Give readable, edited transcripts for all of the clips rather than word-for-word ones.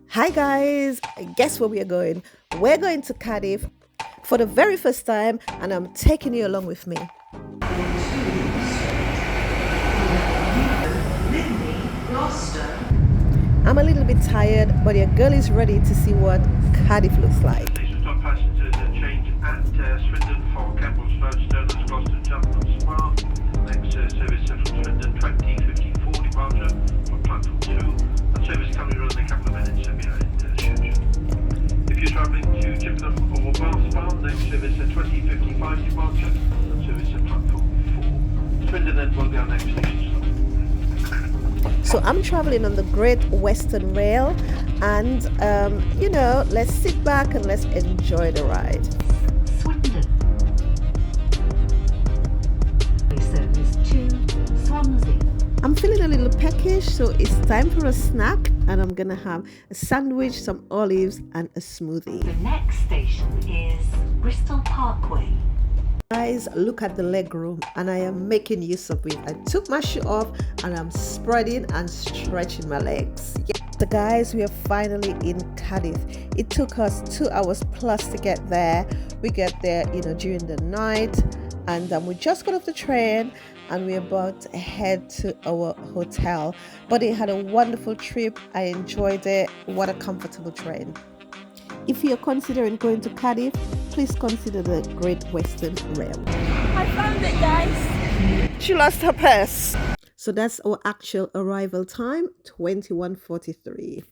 Hi guys, guess where we are going? We're going to Cardiff for the very first time and I'm taking you along with me. I'm a little bit tired, but your girl is ready to see what Cardiff looks like. Please stop passengers change at Swindon for Kemble's Road, Stirling's Gloucester, Cheltenham Spa. Next service from Swindon 2054 departure from platform 2. And service can be run in a couple of minutes behind schedule. If you're travelling to Chippenham or Bath Spa, next service 2055 departure and service at platform 4. Swindon then will be our next station stop. So I'm traveling on the Great Western Rail and let's sit back and let's enjoy the ride. Swindon. Service to Swansea. I'm feeling a little peckish, so it's time for a snack and I'm gonna have a sandwich, some olives and a smoothie. The next station is Bristol Parkway. Guys, look at the leg room and I am making use of it. I took my shoe off and I'm spreading and stretching my legs. Yeah. So guys, we are finally in Cardiff. It took us 2 hours plus to get there. We get there during the night and we just got off the train and we're about to head to our hotel. But it had a wonderful trip. I enjoyed it. What a comfortable train. If you're considering going to Cardiff, please consider the Great Western Rail. I found it, guys. She lost her purse. So that's our actual arrival time, 21:43.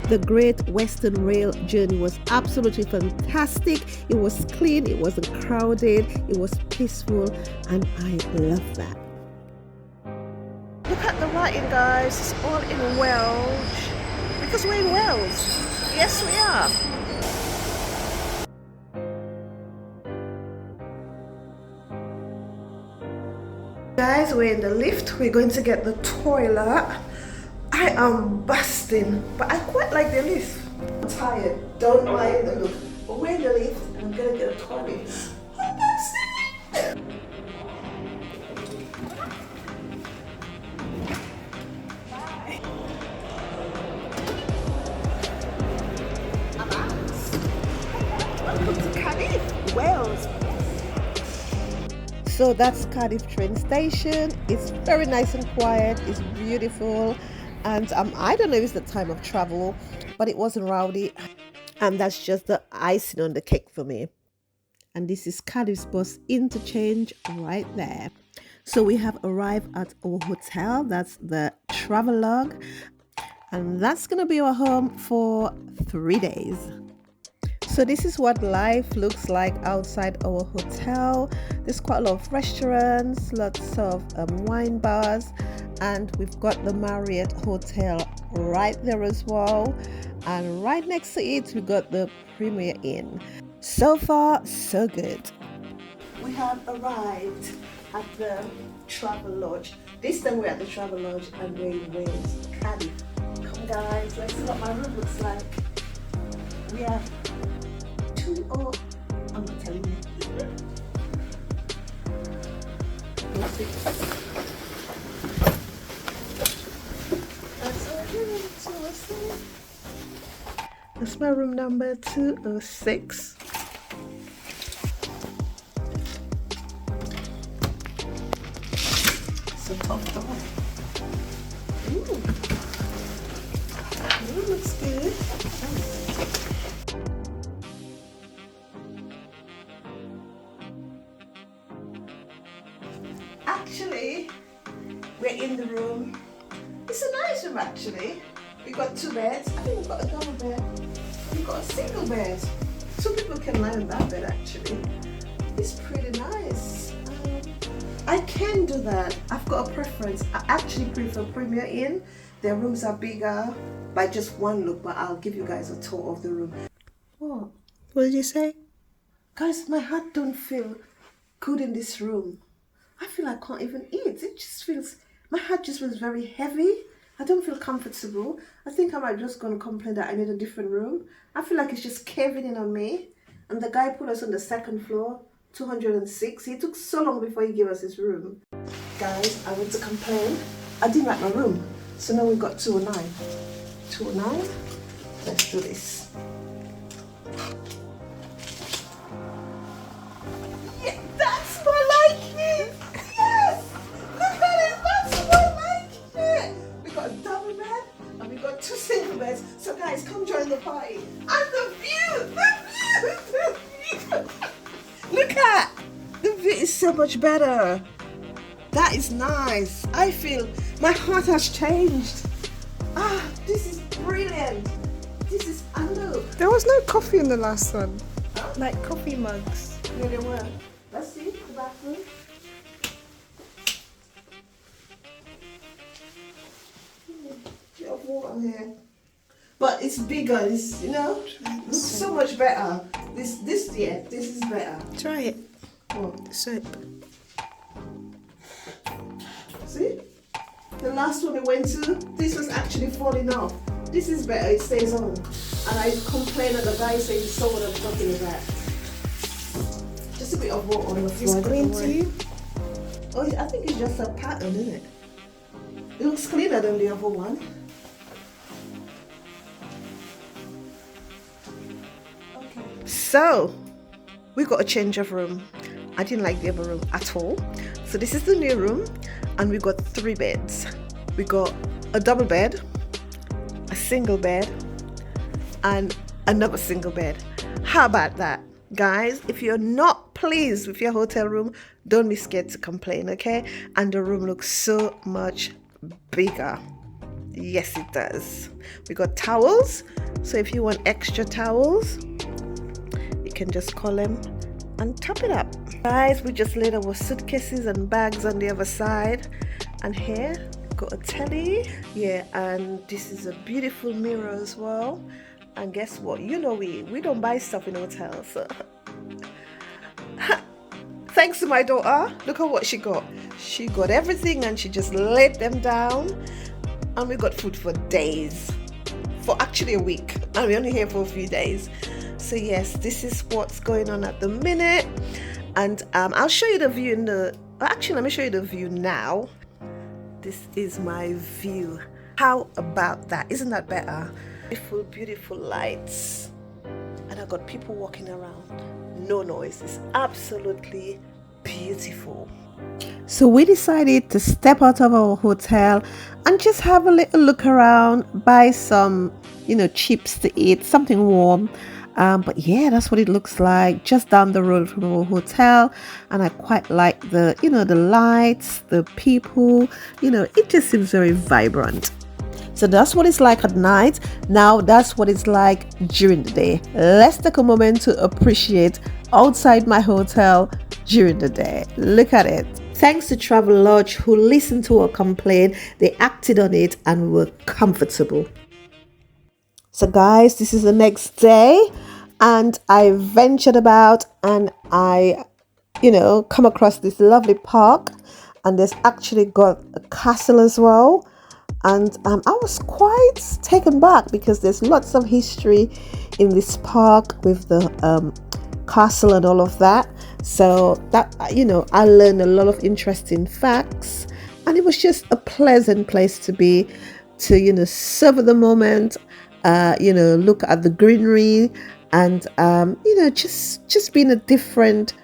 The Great Western Rail journey was absolutely fantastic. It was clean, it wasn't crowded, it was peaceful, and I love that. Look at the writing, guys. It's all in Welsh. Because we're in Wales. Yes, we are. Guys, we're in the lift. We're going to get the toilet. I am busting, but I quite like the lift. I'm tired, don't mind the look. But we're in the lift and I'm gonna get a toilet. I'm busting. Welcome to Cardiff, Wales. So that's Cardiff train station. It's very nice and quiet. It's beautiful. And I don't know if it's the time of travel, but it wasn't rowdy. And that's just the icing on the cake for me. And this is Cardiff's bus interchange right there. So we have arrived at our hotel. That's the Travelodge. And that's going to be our home for 3 days. So this is what life looks like outside our hotel. There's quite a lot of restaurants, lots of wine bars, and we've got the Marriott Hotel right there as well. And right next to it, we got the Premier Inn. So far, so good. We have arrived at the Travelodge. This time we're at the Travelodge and we're in Wales, Cardiff. Come guys, let's see what my room looks like. We have I'm not telling you. That's my room number 206. So top door. Ooh. Ooh, looks good. Actually, we're in the room. It's a nice room actually. We got 2 beds. I think we've got a double bed. We've got a single bed. 2 people can lie on that bed actually. It's pretty nice. I can do that. I've got a preference. I actually prefer Premier Inn. Their rooms are bigger by just one look, but I'll give you guys a tour of the room. What? What did you say? Guys, my heart don't feel good in this room. I feel I can't even eat. It just feels, my heart just feels very heavy. I don't feel comfortable. I think I might just gonna complain that I need a different room. I feel like it's just caving in on me. And the guy put us on the second floor, 206. He took so long before he gave us his room. Guys, I went to complain. I didn't like my room. So now we got 209. 209. Let's do this. Yeah, that's my liking. Yes! Look at it, that's my liking. We got a double bed and we got 2 single beds. So guys, come join the party. And the view! The view! Look at! The view is so much better. That is nice. I feel my heart has changed. Ah, this is brilliant. This is, I know. There was no coffee in the last one. Like coffee mugs. No, there were. Let's see the bathroom. Bit of water here. But it's bigger, it's, you know, looks so much better. This is better. Try it. What? Soap. See? The last one we went to, this was actually falling off. This is better, it stays on. And I complained at the guy saying he saw what I'm talking about. Just a bit of water on the floor. It's clean to you? Oh, I think it's just a pattern, isn't it? It looks cleaner than the other one. Okay. So, we got a change of room. I didn't like the other room at all. So this is the new room, and we got 3 beds. We got a double bed, a single bed, and another single bed. How about that? Guys, if you're not pleased with your hotel room, don't be scared to complain, okay? And the room looks so much bigger. Yes, it does. We got towels, so if you want extra towels, you can just call them and top it up. Guys, we just laid our suitcases and bags on the other side, and here got a telly. Yeah, and this is a beautiful mirror as well. And guess what? You know we don't buy stuff in hotels. So. Thanks to my daughter, look at what she got. She got everything and she just laid them down, and we got food for days, for actually a week, and we're only here for a few days. So yes, this is what's going on at the minute, and I'll show you the view in the, actually let me show you the view now. This is my view. How about that? Isn't that better? Beautiful, beautiful lights, and I got people walking around. No noise. It's absolutely beautiful. So we decided to step out of our hotel and just have a little look around, buy some, chips to eat, something warm. But yeah, that's what it looks like just down the road from our hotel. And I quite like the, the lights, the people, it just seems very vibrant. So that's what it's like at night. Now that's what it's like during the day. Let's take a moment to appreciate outside my hotel during the day. Look at it. Thanks to Travel Lodge who listened to our complaint, they acted on it and were comfortable. So guys, this is the next day, and I ventured about and I, come across this lovely park, and there's actually got a castle as well. And I was quite taken back because there's lots of history in this park with the castle and all of that. So that, I learned a lot of interesting facts, and it was just a pleasant place to be, to, savor the moment, look at the greenery and, just be in a different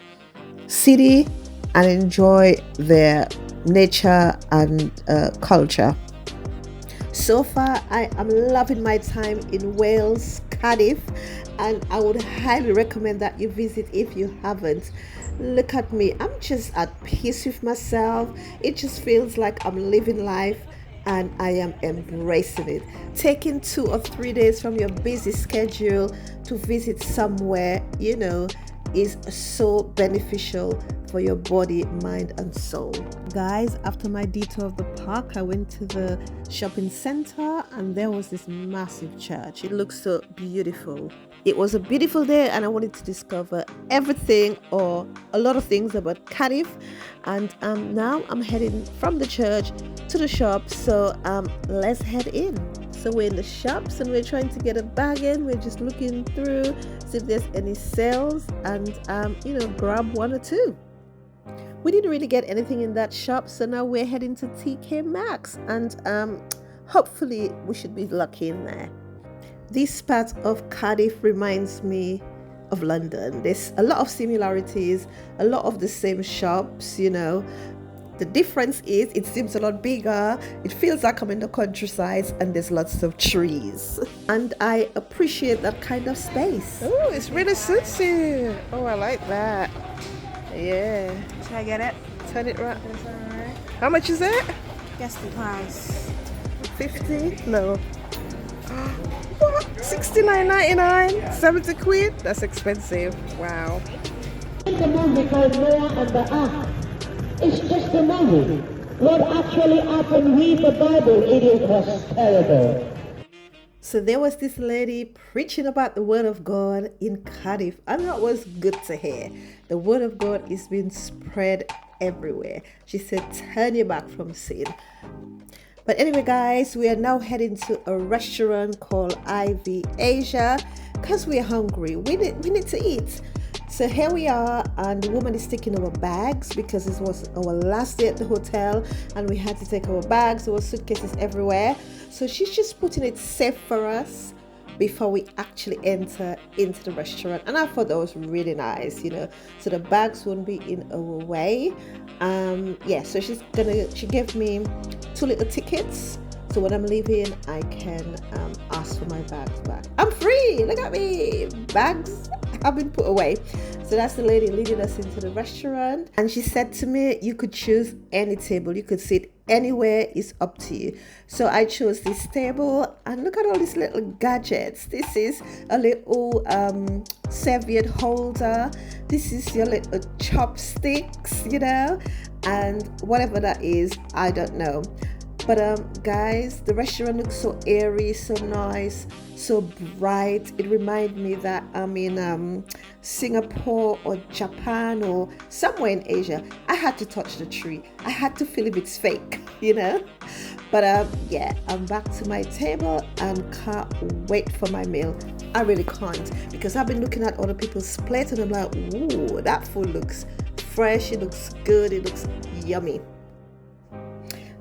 city and enjoy their nature and culture. So far, I am loving my time in Wales, Cardiff, and I would highly recommend that you visit if you haven't. Look at me, I'm just at peace with myself. It just feels like I'm living life, and I am embracing it. Taking 2 or 3 days from your busy schedule to visit somewhere, is so beneficial for your body, mind, and soul. Guys, after my detour of the park, I went to the shopping center and there was this massive church. It looks so beautiful. It was a beautiful day and I wanted to discover everything or a lot of things about Cardiff. And now I'm heading from the church to the shop. So let's head in. So we're in the shops and we're trying to get a bargain. We're just looking through, see if there's any sales and, grab one or two. We didn't really get anything in that shop. So now we're heading to TK Maxx and hopefully we should be lucky in there. This part of Cardiff reminds me of London. There's a lot of similarities, a lot of the same shops, The difference is it seems a lot bigger. It feels like I'm in the countryside and there's lots of trees. And I appreciate that kind of space. Oh, it's really suits you. Oh, I like that. Yeah. Should I get it? Turn it right. Is that alright? How much is it? Guess the price. 50? No. What? 69.99? 70 quid? That's expensive. Wow. The movie called Noah and the Ark. It's just a movie. What actually happened with the Bible, it was terrible. So there was this lady preaching about the word of God in Cardiff, and that was good to hear. The word of God is being spread everywhere. She said, turn your back from sin. But anyway, guys, we are now heading to a restaurant called Ivy Asia because we're hungry. We need to eat. So here we are, and the woman is taking our bags because this was our last day at the hotel and we had to take our bags. There were suitcases everywhere. So she's just putting it safe for us before we actually enter into the restaurant. And I thought that was really nice, so the bags won't be in our way. So she gave me 2 little tickets. So when I'm leaving, I can ask for my bags back. I'm free, look at me, bags have been put away. So that's the lady leading us into the restaurant. And she said to me, you could choose any table, you could sit anywhere, it's up to you. So I chose this table and look at all these little gadgets. This is a little serviette holder. This is your little chopsticks, and whatever that is, I don't know. But guys, the restaurant looks so airy, so nice, so bright. It reminds me that I'm in Singapore or Japan or somewhere in Asia. I had to touch the tree. I had to feel if it's fake, But I'm back to my table and can't wait for my meal. I really can't, because I've been looking at other people's plates and I'm like, ooh, that food looks fresh, it looks good, it looks yummy.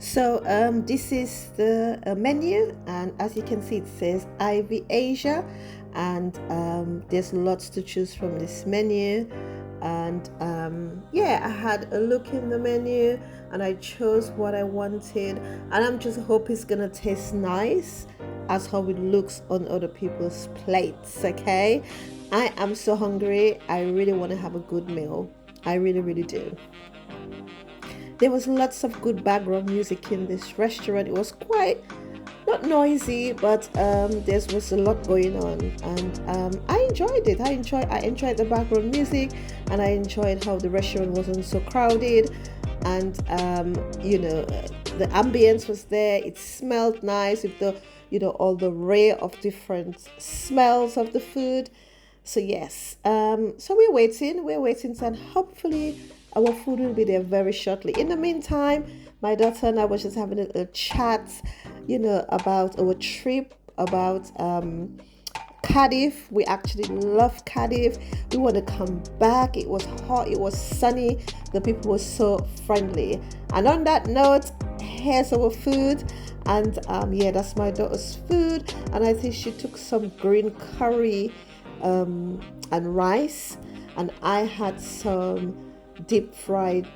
So this is the menu, and as you can see, it says Ivy Asia, and there's lots to choose from this menu. And I had a look in the menu and I chose what I wanted, and I'm just hoping it's gonna taste nice as how it looks on other people's plates. Okay, I am so hungry. I really want to have a good meal. I really do. There was lots of good background music in this restaurant. It was quite not noisy, but there was a lot going on, and I enjoyed it. I enjoyed the background music, and I enjoyed how the restaurant wasn't so crowded, and the ambience was there. It smelled nice with the all the array of different smells of the food. So yes, so we're waiting, and hopefully our food will be there very shortly. In the meantime, my daughter and I was just having a little chat, about our trip, about Cardiff. We actually love Cardiff. We want to come back. It was hot, it was sunny, the people were so friendly. And on that note, here's our food. And that's my daughter's food. And I think she took some green curry and rice. And I had some deep fried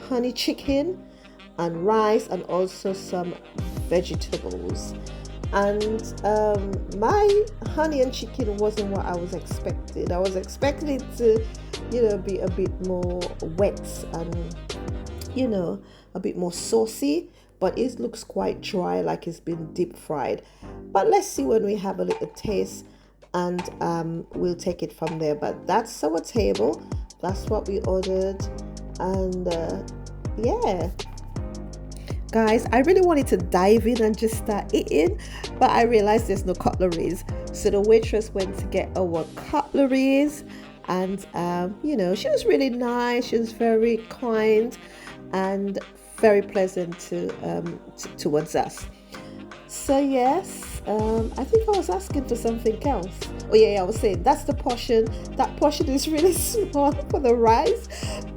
honey chicken and rice, and also some vegetables. And my honey and chicken wasn't what I was expecting. I was expecting it to be a bit more wet and a bit more saucy, but it looks quite dry, like it's been deep fried. But let's see when we have a little taste. and we'll take it from there. But that's our table. That's what we ordered, and yeah. Guys, I really wanted to dive in and just start eating, but I realized there's no cutleries. So the waitress went to get our cutleries, and you know, she was really nice. She was very kind and very pleasant towards us. So yes, I think I was asking for something else. Oh yeah, I was saying that's the portion. That portion is really small for the rice,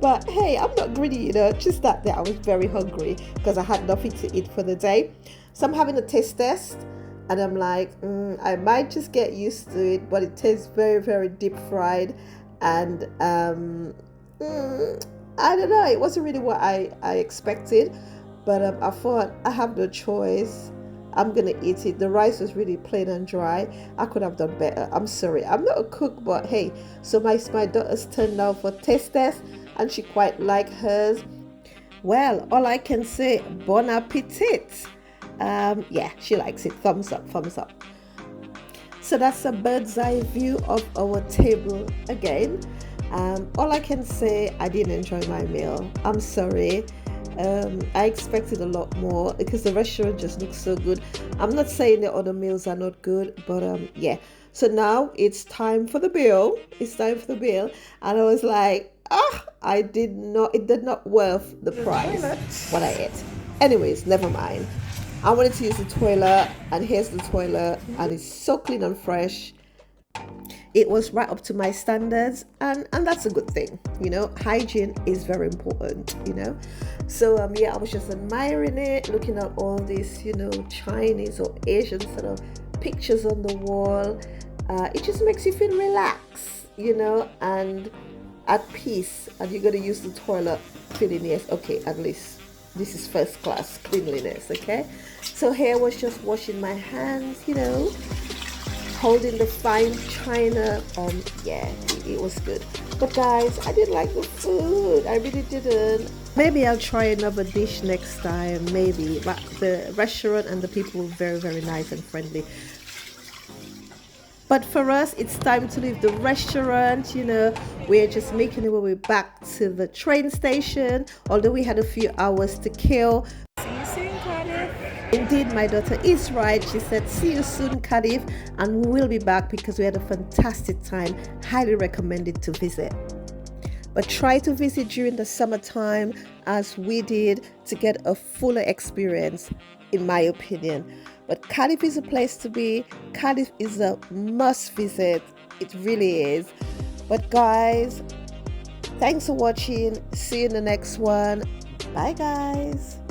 but hey, I'm not greedy, you know. Just that day I was very hungry because I had nothing to eat for the day. So I'm having a taste test, and I'm like, I might just get used to it, but it tastes very, very deep fried, and I don't know. It wasn't really what I expected, but I thought I have no choice. I'm gonna eat it. The rice was really plain and dry. I could have done better. I'm sorry. I'm not a cook, but hey. So my daughter's turned out for taste test, and she quite liked hers. Well, all I can say, bon appetit. Yeah, she likes it. Thumbs up, thumbs up. So that's a bird's eye view of our table again. All I can say, I didn't enjoy my meal. I'm sorry. I expected a lot more because the restaurant just looks so good. I'm not saying the other meals are not good, but yeah. So now it's time for the bill. It's time for the bill, and I was like, it did not worth the price what I ate. Anyways, never mind. I wanted to use the toilet, and here's the toilet, and it's so clean and fresh. It was right up to my standards, and that's a good thing, you know. Hygiene is very important, you know. So yeah, I was just admiring it, looking at all these, you know, Chinese or Asian sort of pictures on the wall. It just makes you feel relaxed, you know, and at peace. And you're gonna use the toilet cleanliness. Okay, at least this is first class cleanliness. Okay, so here was just washing my hands, you know, holding the fine china. Yeah, it was good. But guys, I didn't like the food. I really didn't. Maybe I'll try another dish next time, maybe. But the restaurant and the people were very, very nice and friendly. But for us, it's time to leave the restaurant. You know, we're just making our way back to the train station, although we had a few hours to kill. See you soon, Cardiff. Indeed, my daughter is right. She said, see you soon, Cardiff, and we will be back because we had a fantastic time. Highly recommended to visit. But try to visit during the summertime as we did to get a fuller experience, in my opinion. But Cardiff is a place to be. Cardiff is a must visit. It really is. But guys, thanks for watching. See you in the next one. Bye guys.